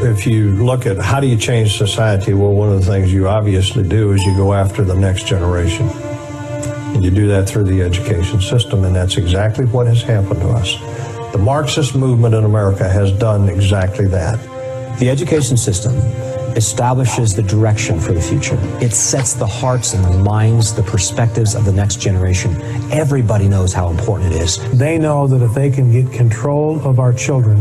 If you look at how do you change society, well, one of the things you obviously do is you go after the next generation. And you do that through the education system, and that's exactly what has happened to us. The Marxist movement in America has done exactly that. The education system establishes the direction for the future. It sets the hearts and the minds, the perspectives of the next generation. Everybody knows how important it is. They know that if they can get control of our children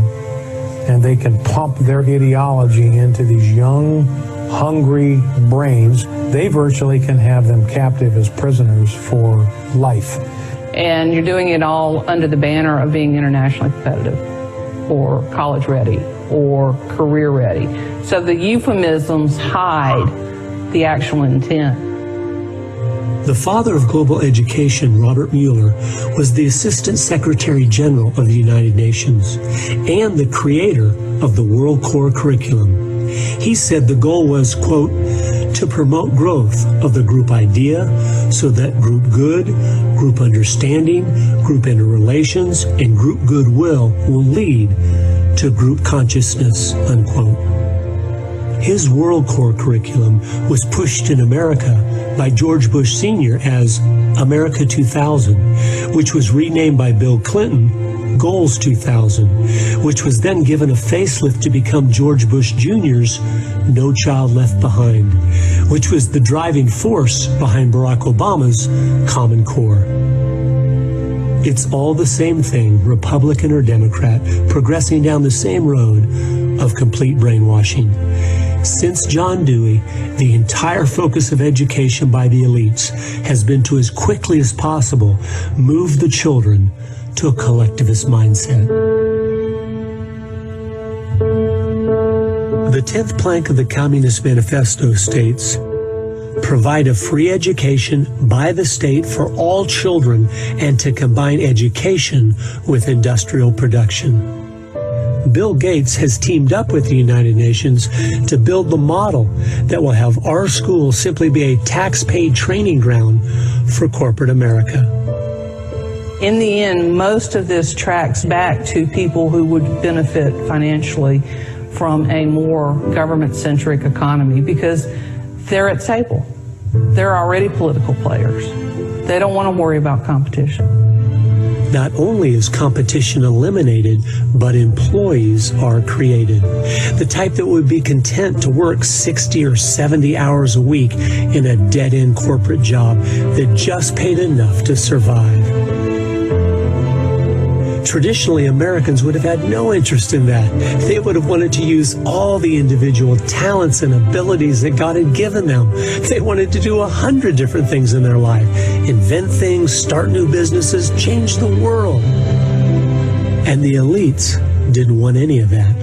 and they can pump their ideology into these young, hungry brains, they virtually can have them captive as prisoners for life. And you're doing it all under the banner of being internationally competitive or college ready or career ready. So the euphemisms hide the actual intent. The father of global education, Robert Mueller, was the Assistant Secretary General of the United Nations and the creator of the World Core Curriculum. He said the goal was, quote, to promote growth of the group idea so that group good, group understanding, group interrelations, and group goodwill will lead to group consciousness, unquote. His World Core curriculum was pushed in America by George Bush Sr. as America 2000, which was renamed by Bill Clinton Goals 2000, which was then given a facelift to become George Bush Jr.'s No Child Left Behind, which was the driving force behind Barack Obama's Common Core. It's all the same thing, Republican or Democrat, progressing down the same road of complete brainwashing. Since John Dewey, the entire focus of education by the elites has been to, as quickly as possible, move the children to a collectivist mindset. The 10th plank of the Communist Manifesto states, provide a free education by the state for all children and to combine education with industrial production. Bill Gates has teamed up with the United Nations to build the model that will have our schools simply be a tax-paid training ground for corporate America. In the end, most of this tracks back to people who would benefit financially from a more government-centric economy because they're at table. They're already political players. They don't want to worry about competition. Not only is competition eliminated, but employees are created. The type that would be content to work 60 or 70 hours a week in a dead-end corporate job that just paid enough to survive. Traditionally, Americans would have had no interest in that. They would have wanted to use all the individual talents and abilities that God had given them. They wanted to do 100 different things in their life. Invent things, start new businesses, change the world. And the elites didn't want any of that,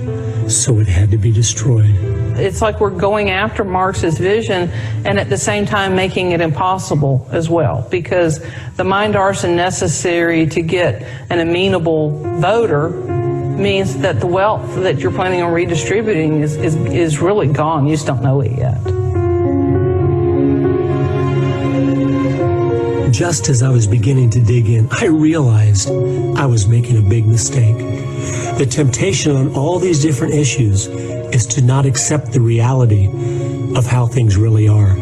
so it had to be destroyed. It's like we're going after Marx's vision and at the same time making it impossible as well, because the mind arson necessary to get an amenable voter means that the wealth that you're planning on redistributing is really gone. You just don't know it yet. Just as I was beginning to dig in, I realized I was making a big mistake. The temptation on all these different issues is to not accept the reality of how things really are.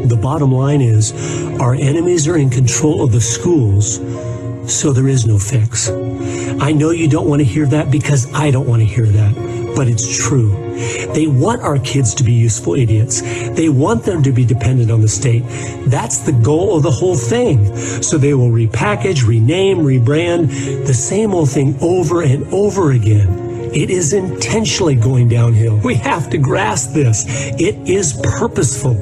The bottom line is, our enemies are in control of the schools, so there is no fix. I know you don't want to hear that because I don't want to hear that, but it's true. They want our kids to be useful idiots. They want them to be dependent on the state. That's the goal of the whole thing. So they will repackage, rename, rebrand the same old thing over and over again. It is intentionally going downhill. We have to grasp this. It is purposeful.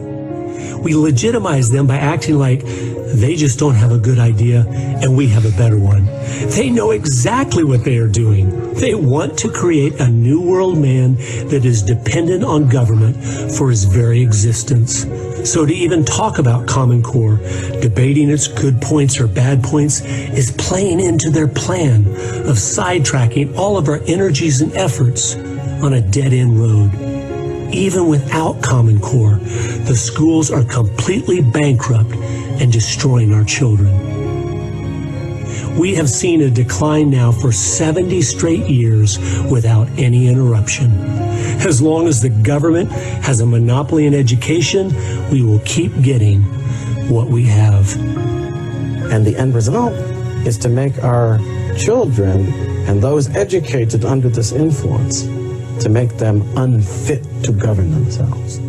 We legitimize them by acting like they just don't have a good idea and we have a better one. They know exactly what they are doing. They want to create a new world man that is dependent on government for his very existence. So to even talk about Common Core, debating its good points or bad points, is playing into their plan of sidetracking all of our energies and efforts on a dead-end road. Even without Common Core, the schools are completely bankrupt and destroying our children. We have seen a decline now for 70 straight years without any interruption. As long as the government has a monopoly in education, we will keep getting what we have. And the end result is to make our children and those educated under this influence, to make them unfit to govern themselves.